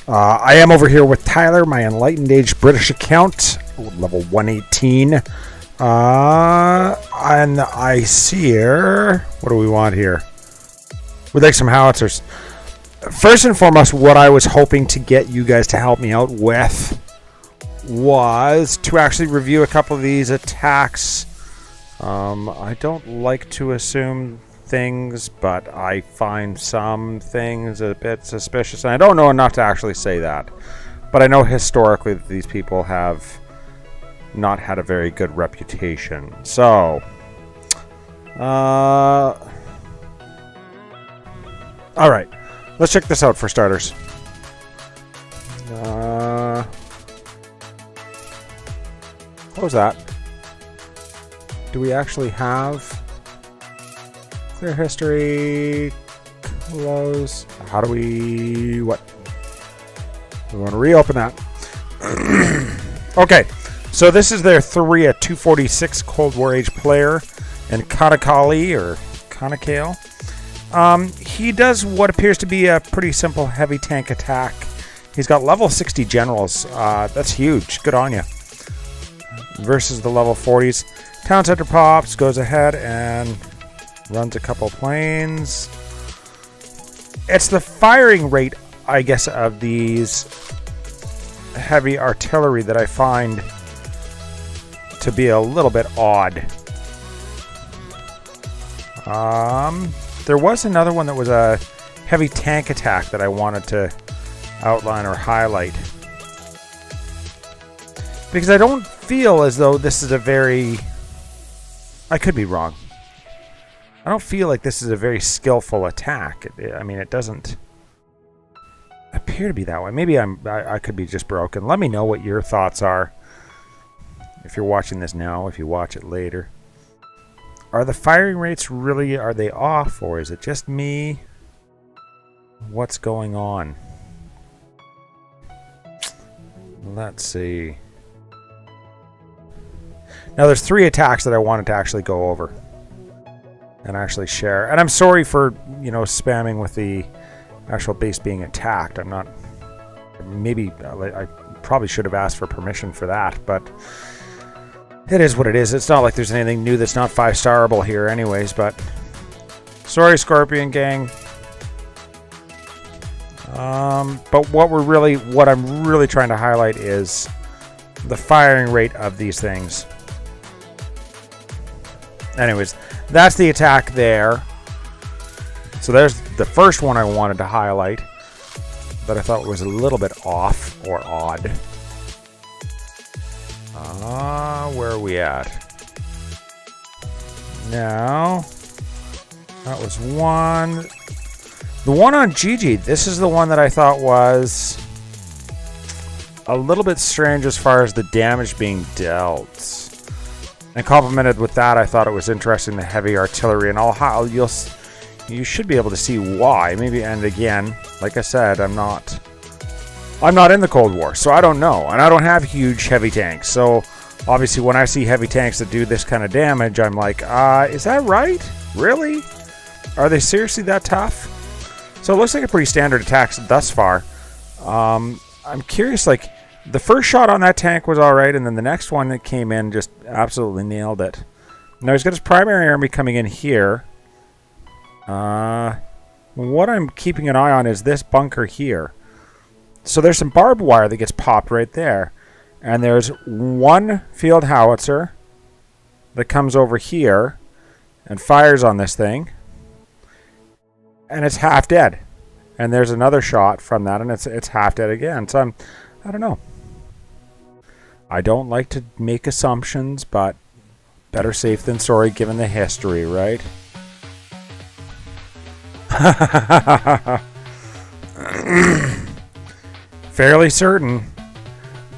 I am over here with Tyler, my Enlightened Age British account, level 118. And Aesir, what do we want here? We'd like some howitzers. First and foremost, what I was hoping to get you guys to help me out with was to actually review a couple of these attacks. I don't like to assume things, but I find some things a bit suspicious, and I don't know enough to actually say that. But I know historically that these people have not had a very good reputation. So, all right, let's check this out for starters. What was that? Do we actually have clear history? Close. How do we... what? We want to reopen that. Okay, so this is their 3 at 246 Cold War Age player and ÇANAKKALE or ÇANAKKALE. He does what appears to be a pretty simple heavy tank attack. He's got level 60 generals. That's huge. Good on you. Versus the level 40s. Town center pops, goes ahead and runs a couple planes. It's the firing rate, I guess, of these heavy artillery that I find to be a little bit odd. There was another one that was a heavy tank attack that I wanted to outline or highlight. Because I don't feel as though this is a very... I could be wrong. I don't feel like this is a very skillful attack. I mean, it doesn't appear to be that way. Maybe I could be just broken. Let me know what your thoughts are. If you're watching this now, if you watch it later. Are the firing rates really, are they off, or is it just me? What's going on? Let's see. Now, there's 3 attacks that I wanted to actually go over and actually share. And I'm sorry for, spamming with the actual base being attacked. I'm not... Maybe I probably should have asked for permission for that, but it is what it is. It's not like there's anything new that's not 5-starable here anyways, but... Sorry, Scorpion Gang. But what I'm really trying to highlight is the firing rate of these things. Anyways, that's the attack there. So there's the first one I wanted to highlight that I thought was a little bit off or odd. Where are we at? Now, that was one. The one on Gigi, this is the one that I thought was a little bit strange as far as the damage being dealt. And complemented with that, I thought it was interesting, the heavy artillery, and you should be able to see why. Maybe, and again, like I said, I'm not in the Cold War, so I don't know, and I don't have huge heavy tanks. So obviously, when I see heavy tanks that do this kind of damage, I'm like, is that right? Really? Are they seriously that tough? So it looks like a pretty standard attack thus far. I'm curious, like. The first shot on that tank was alright, and then the next one that came in just absolutely nailed it. Now he's got his primary army coming in here. What I'm keeping an eye on is this bunker here. So there's some barbed wire that gets popped right there. And there's one field howitzer that comes over here and fires on this thing. And it's half dead. And there's another shot from that, and it's half dead again. So I don't know. I don't like to make assumptions, but better safe than sorry given the history, right? Fairly certain.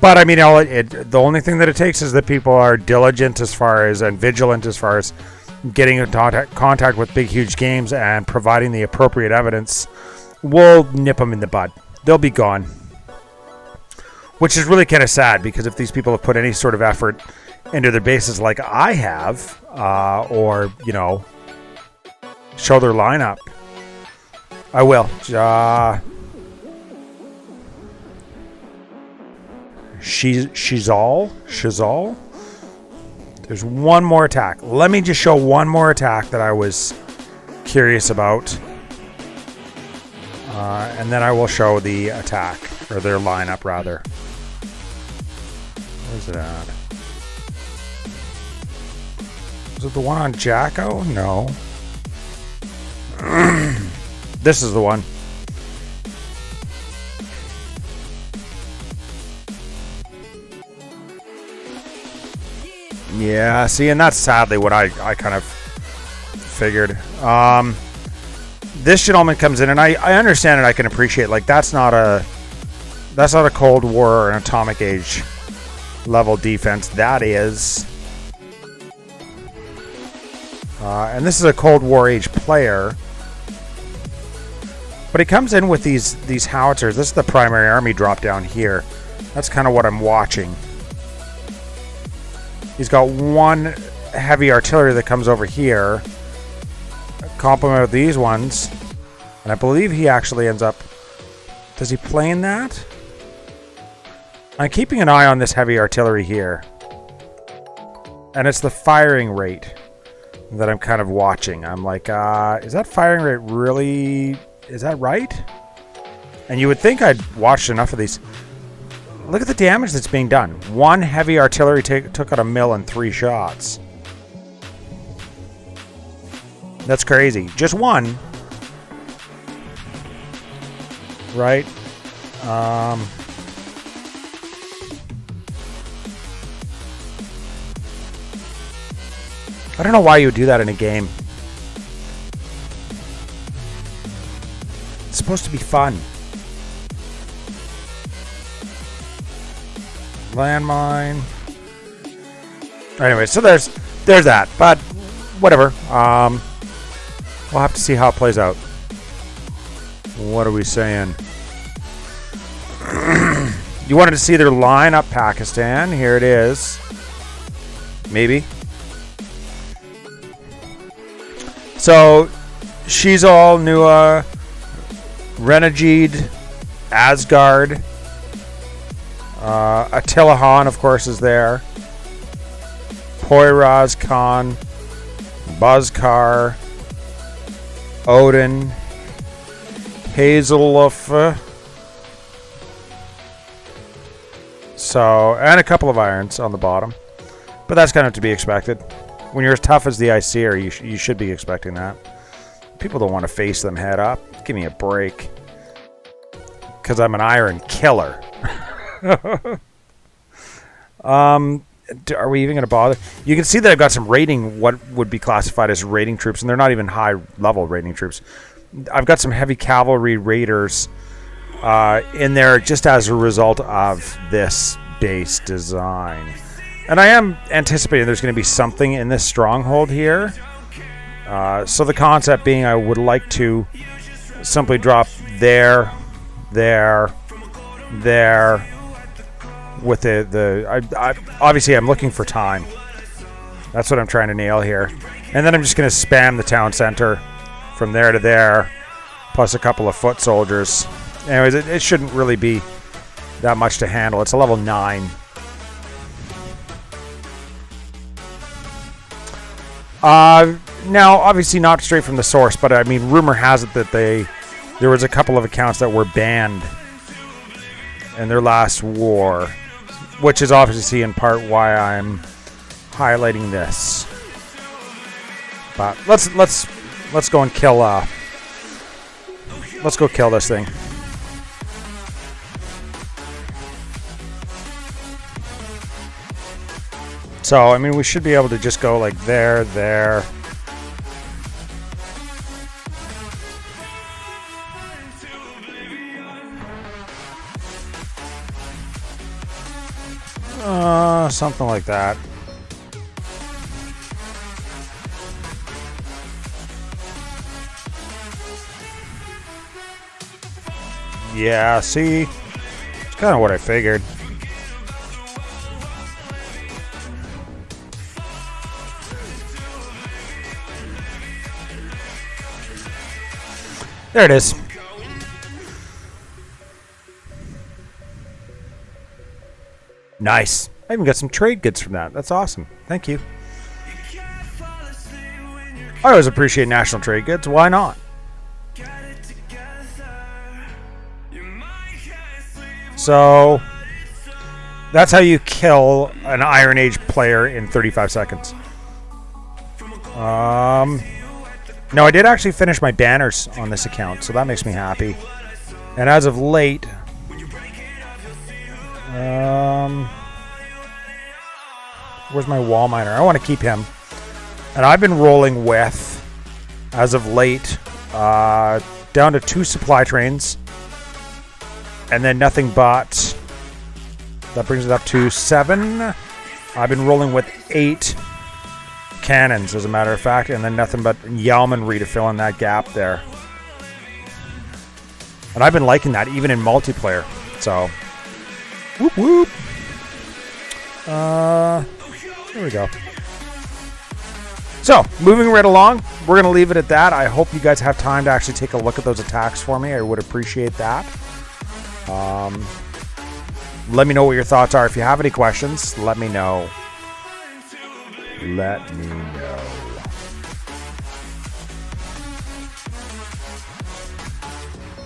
But, I mean, the only thing that it takes is that people are diligent and vigilant as far as getting in contact with big, huge games and providing the appropriate evidence. We'll nip them in the bud. They'll be gone. Which is really kind of sad, because if these people have put any sort of effort into their bases like I have, or, show their lineup, I will. Shizal. There's one more attack. Let me just show one more attack that I was curious about. And then I will show the attack, or their lineup, rather. Where's it at? Is it the one on Jacko? No. This is the one. Yeah, see, and that's sadly what I kind of figured. This gentleman comes in, and I understand and I can appreciate, like, that's not a Cold War or an Atomic Age level defense. That is, and this is a Cold War Age player, but he comes in with these howitzers. This is the primary army drop down here. That's kind of what I'm watching. He's got one heavy artillery that comes over here, complement with these ones, and I believe he actually ends up. Does he plane that? I'm keeping an eye on this heavy artillery here, and it's the firing rate that I'm kind of watching. I'm like, is that firing rate really? Is that right? And you would think I'd watched enough of these. Look at the damage that's being done. One heavy artillery took out a mill in 3 shots. That's crazy. Just one. Right? I don't know why you would do that in a game. It's supposed to be fun. Landmine. Anyway, so there's that. But whatever. We'll have to see how it plays out. What are we saying? You wanted to see their lineup, Pakistan. Here it is. Maybe. So, Shizal, Nua, Renegade, Asgard. Attila Han, of course, is there. Poyraz Khan, Buzzcar, Odin, Hazeluf. So, and a couple of irons on the bottom. But that's kind of to be expected. When you're as tough as the Aesir, you should be expecting that. People don't want to face them head up. Give me a break. Because I'm an iron killer. Are we even going to bother? You can see that I've got some rating, what would be classified as rating troops, and they're not even high-level rating troops. I've got some heavy cavalry raiders in there just as a result of this base design. And I am anticipating there's going to be something in this stronghold here. So the concept being I would like to simply drop there, with I obviously I'm looking for time. That's what I'm trying to nail here. And then I'm just going to spam the town center from there to there, plus a couple of foot soldiers. Anyways, it shouldn't really be that much to handle. It's a level 9. Now, obviously not straight from the source, but I mean, rumor has it that there was a couple of accounts that were banned in their last war, which is obviously in part why I'm highlighting this. But let's go and kill. Let's go kill this thing. So I mean, we should be able to just go like there. Something like that. Yeah, see? It's kind of what I figured. There it is. Nice. I even got some trade goods from that. That's awesome. Thank you. I always appreciate national trade goods. Why not? So that's how you kill an Iron Age player in 35 seconds. No, I did actually finish my banners on this account, so that makes me happy. And as of late, where's my wall miner? I want to keep him. And I've been rolling with, as of late, down to 2 supply trains. And then nothing but, that brings it up to 7. I've been rolling with 8 cannons, as a matter of fact, and then nothing but yeomanry to fill in that gap there. And I've been liking that, even in multiplayer. So, whoop whoop. Here we go. So, moving right along, we're going to leave it at that. I hope you guys have time to actually take a look at those attacks for me. I would appreciate that. Let me know what your thoughts are. If you have any questions, let me know. Let me know.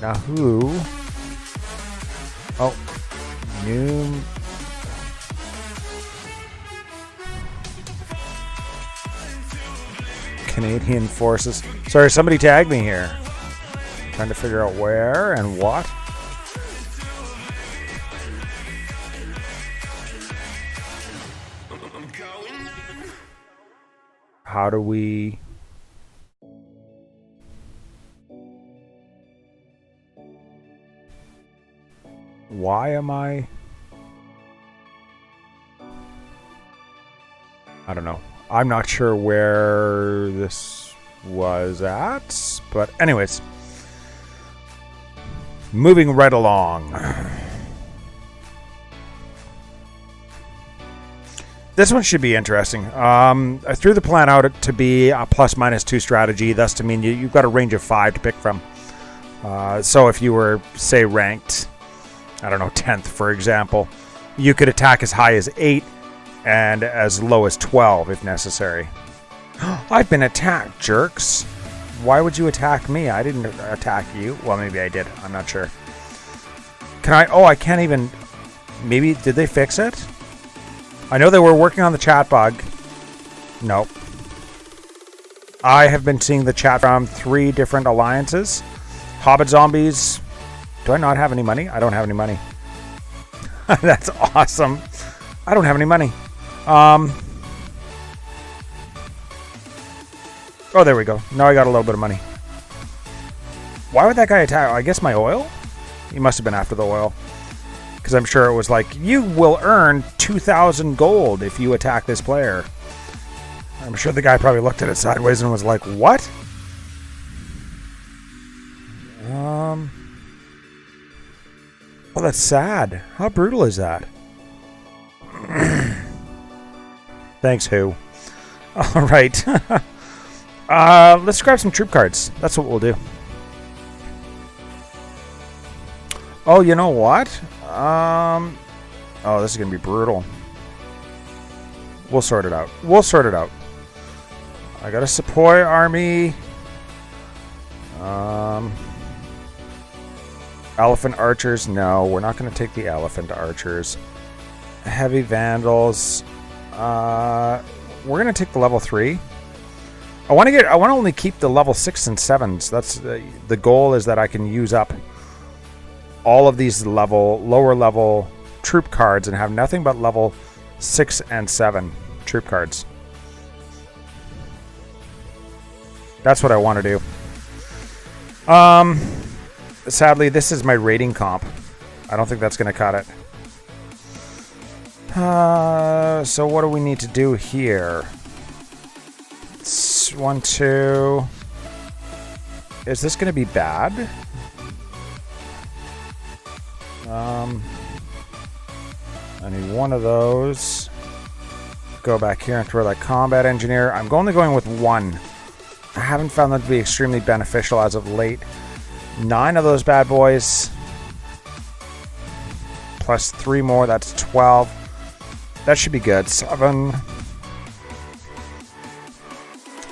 Now who? Oh, new. Canadian forces. Sorry, somebody tagged me here. I'm trying to figure out where and what. How do we... Why am I don't know. I'm not sure where this was at, but anyways. Moving right along. This one should be interesting. I threw the plan out to be a ±2 strategy, thus to mean you've got a range of 5 to pick from. So if you were, say, ranked, I don't know, 10th, for example, you could attack as high as 8 and as low as 12 if necessary. I've been attacked, jerks. Why would you attack me? I didn't attack you. Well, maybe I did. I'm not sure. Can I? Oh, I can't even... Maybe... Did they fix it? I know they were working on the chat bug. Nope. I have been seeing the chat from 3 different alliances. Hobbit Zombies. Do I not have any money? I don't have any money. That's awesome. I don't have any money. Oh, there we go. Now I got a little bit of money. Why would that guy attack? I guess my oil? He must have been after the oil. Because I'm sure it was like, you will earn 2,000 gold if you attack this player. I'm sure the guy probably looked at it sideways and was like, what? Oh, that's sad. How brutal is that? Thanks, who? All right. Let's grab some troop cards. That's what we'll do. Oh, you know what? Oh, this is going to be brutal. We'll sort it out. We'll sort it out. I got a Sepoy army. Elephant archers. No, we're not going to take the elephant archers. Heavy vandals. We're going to take the level 3. I want to only keep the level 6 and 7s. That's the goal, is that I can use up all of these lower level troop cards and have nothing but level 6 and 7 troop cards. That's what I want to do. Sadly, this is my rating comp. I don't think that's going to cut it. So what do we need to do here? 1, 2. Is this going to be bad? I need one of those. Go back here and throw that combat engineer. I'm only going with 1. I haven't found them to be extremely beneficial as of late. 9 of those bad boys. Plus 3 more, that's 12. That should be good. 7.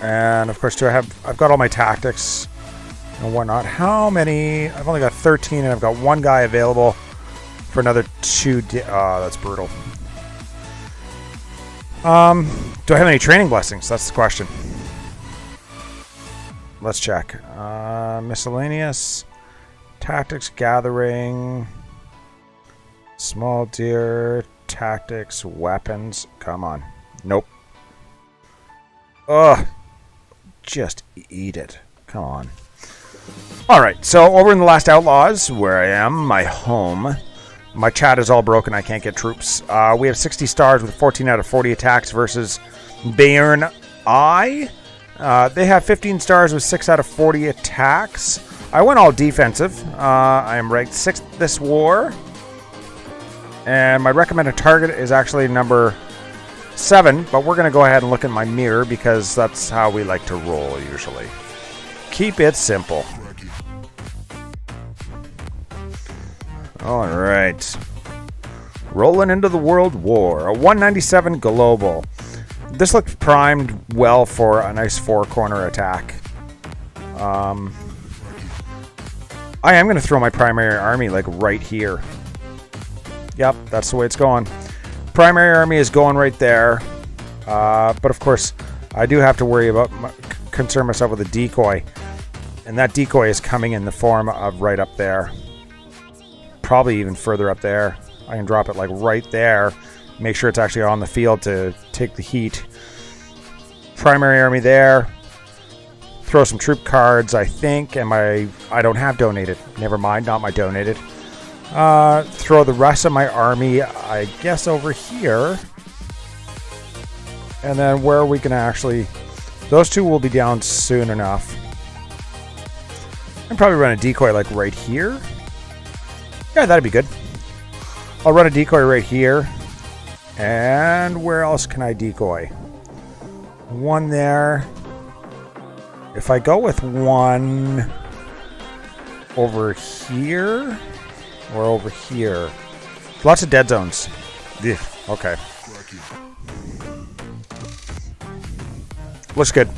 And of course, I've got all my tactics and whatnot. How many? I've only got 13, and I've got 1 guy available for another 2. That's brutal. Do I have any training blessings? That's the question. Let's check. Miscellaneous, tactics, gathering, small deer, tactics, weapons. Come on. Nope. Ugh. Just eat it. Come on. Alright, so over in the Last-Outlaws, where I am, my home, my chat is all broken. I can't get troops. We have 60 stars with 14 out of 40 attacks versus Bayern I. They have 15 stars with 6 out of 40 attacks. I went all defensive. I am ranked 6th this war. And my recommended target is actually number 7, but we're going to go ahead and look at my mirror because that's how we like to roll usually. Keep it simple. All right. Rolling into the World War. A 197 global. This looks primed well for a nice 4-corner attack. I am going to throw my primary army like right here. Yep, that's the way it's going. Primary army is going right there, but of course I do have to worry about concern myself with a decoy, and that decoy is coming in the form of right up there, probably even further up there. I can drop it like right there, make sure it's actually on the field to take the heat. Primary army there, throw some troop cards, I think, and I don't have donated, never mind, not my donated. Throw the rest of my army, I guess, over here. And then where are we going to actually... Those 2 will be down soon enough. I'll probably run a decoy like right here. Yeah, that'd be good. I'll run a decoy right here. And where else can I decoy? 1 there. If I go with 1 over here... or over here. Lots of dead zones. Ugh, okay. Looks good.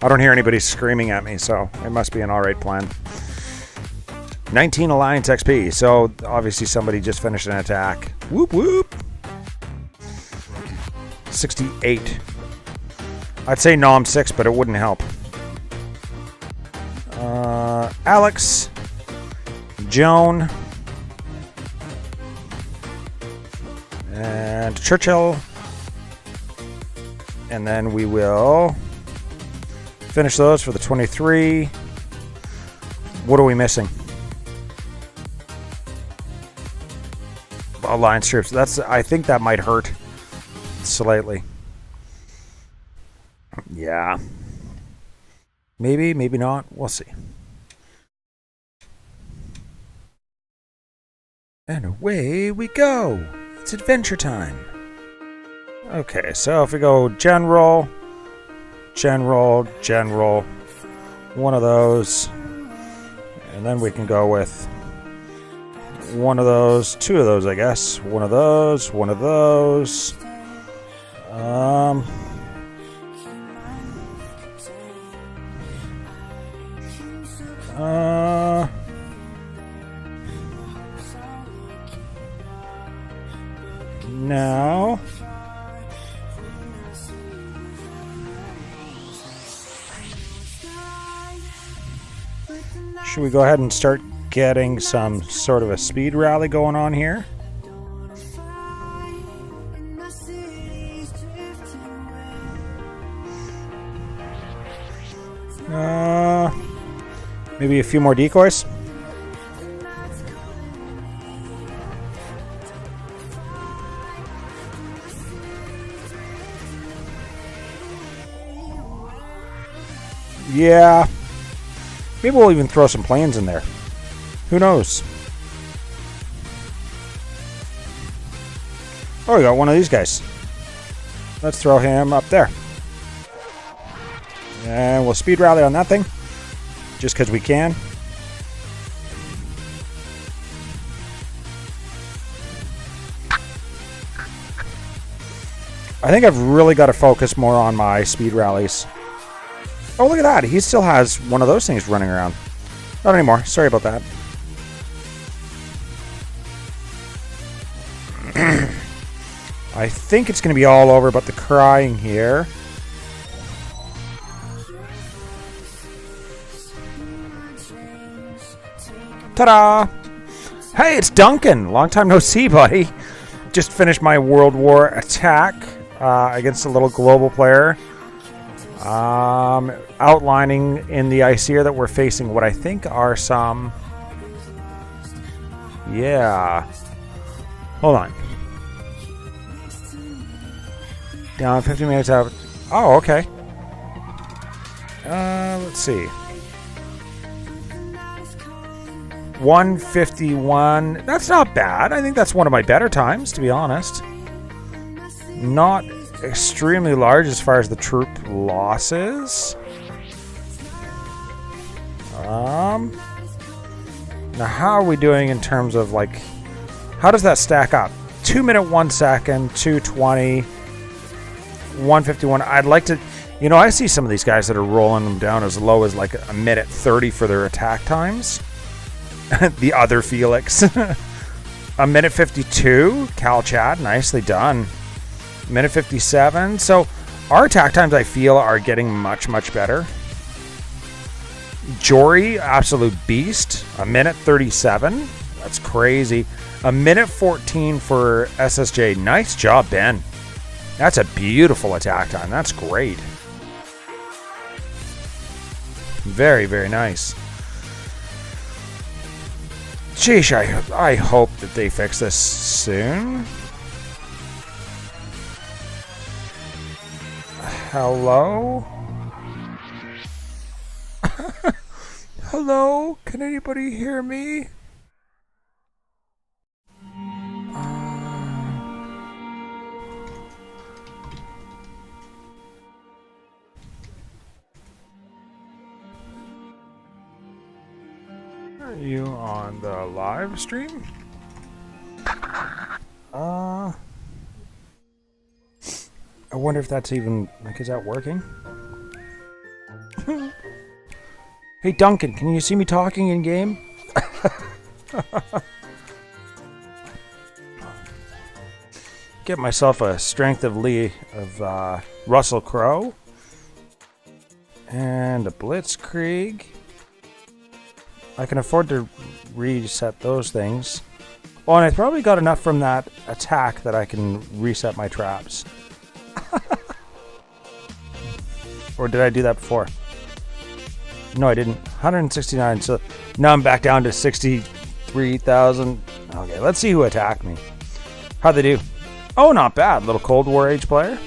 I don't hear anybody screaming at me, so it must be an alright plan. 19 Alliance XP. So obviously somebody just finished an attack. Whoop whoop. 68. I'd say Nom 6, but it wouldn't help. Alex. Joan. And Churchill. And then we will finish those for the 23. What are we missing? Alliance troops. I think that might hurt slightly. Yeah. Maybe, maybe not. We'll see. And away we go. It's adventure time. Okay, so if we go general, general, general, one of those, and then we can go with one of those, 2 of those, I guess. One of those, one of those. Now, should we go ahead and start getting some sort of a speed rally going on here? Maybe a few more decoys. Yeah. Maybe we'll even throw some planes in there. Who knows? Oh, we got one of these guys. Let's throw him up there. And we'll speed rally on that thing. Just because we can. I think I've really got to focus more on my speed rallies. Oh, look at that. He still has one of those things running around. Not anymore. Sorry about that. I think it's going to be all over but the crying here. Ta-da! Hey, it's Duncan. Long time no see, buddy. Just finished my World War attack against a little global player. Outlining in the Aesir that we're facing what I think are some... Yeah. Hold on. Down 50 minutes out. Oh, okay. Let's see. 151. That's not bad. I think that's one of my better times, to be honest. Not extremely large as far as the troop losses. Now, how are we doing in terms of, like, how does that stack up? 2 minute 1 second, 220, 151. I'd like to, you know, I see some of these guys that are rolling them down as low as like a minute 30 for their attack times. The other Felix. A minute 52, Cal Chad, nicely done. Minute 57. So our attack times, I feel, are getting much, much better. Jory, absolute beast. A minute 37. That's crazy. A minute 14 for SSJ. Nice job, Ben. That's a beautiful attack time. That's great. Very, very nice. Sheesh, I hope that they fix this soon. Hello? Hello? Can anybody hear me? Are you on the live stream? I wonder if that's even, like, is that working? Hey Duncan, can you see me talking in game? Get myself a strength of Russell Crowe and a Blitzkrieg. I can afford to reset those things. Oh, and I probably got enough from that attack that I can reset my traps. Or did I do that before? No, I didn't. 169, so now I'm back down to 63,000. Okay, let's see who attacked me. How'd they do? Oh, not bad. Little Cold War age player.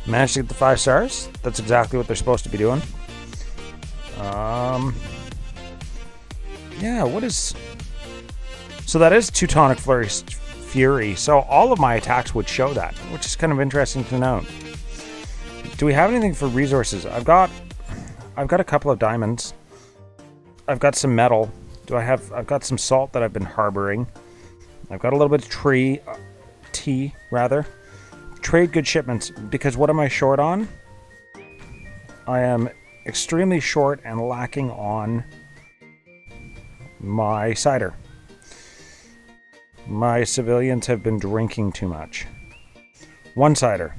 Managed to get the 5 stars. That's exactly what they're supposed to be doing. Yeah, what is... So that is Teutonic Fury. So all of my attacks would show that, which is kind of interesting to know. Do we have anything for resources? I've got a couple of diamonds. I've got some metal. I've got some salt that I've been harboring. I've got a little bit of tea, rather. Trade good shipments, because what am I short on? I am extremely short and lacking on my cider. My civilians have been drinking too much. One cider.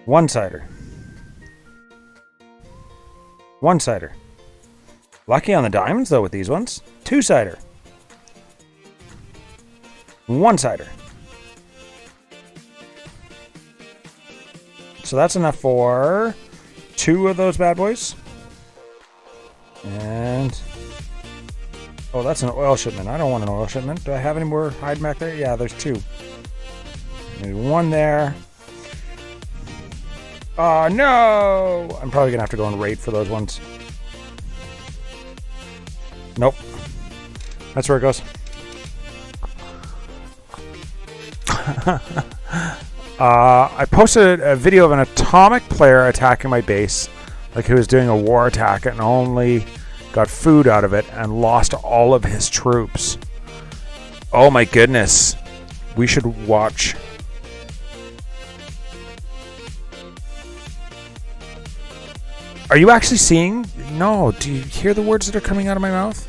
One cider. One cider. Lucky on the diamonds, though, with these ones. 2 cider. 1 cider. So that's enough for 2 of those bad boys. And... oh, that's an oil shipment. I don't want an oil shipment. Do I have any more hiding back there? Yeah, there's 2. Maybe 1 there. Oh, no! I'm probably going to have to go and raid for those ones. Nope. That's where it goes. I posted a video of an atomic player attacking my base. Like he was doing a war attack and only got food out of it and lost all of his troops. Oh my goodness. We should watch. Are you actually seeing? No. Do you hear the words that are coming out of my mouth?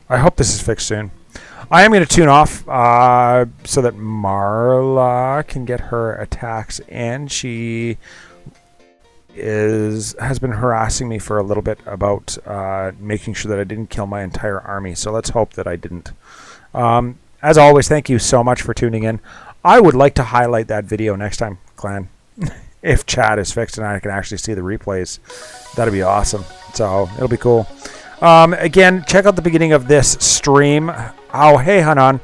I hope this is fixed soon. I am going to tune off so that Marla can get her attacks in. She has been harassing me for a little bit about making sure that I didn't kill my entire army. So let's hope that I didn't. As always, thank you so much for tuning in. I would like to highlight that video next time, clan. If chat is fixed and I can actually see the replays, that'd be awesome. So it'll be cool. Again, check out the beginning of this stream. Oh, hey, Hanan.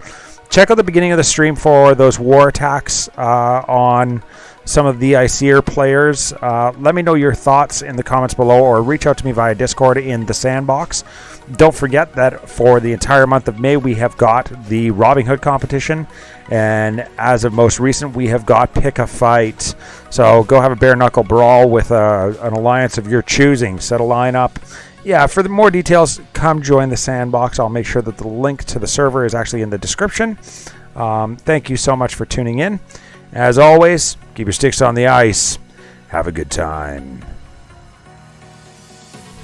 Check out the beginning of the stream for those war attacks on some of the Aesir players. Let me know your thoughts in the comments below or reach out to me via Discord in the sandbox. Don't forget that for the entire month of May, we have got the Robin Hood competition. And as of most recent, we have got Pick a Fight. So go have a bare knuckle brawl with an alliance of your choosing. Set a line up. Yeah, for the more details, come join the sandbox. I'll make sure that the link to the server is actually in the description. Thank you so much for tuning in. As always, keep your sticks on the ice. Have a good time.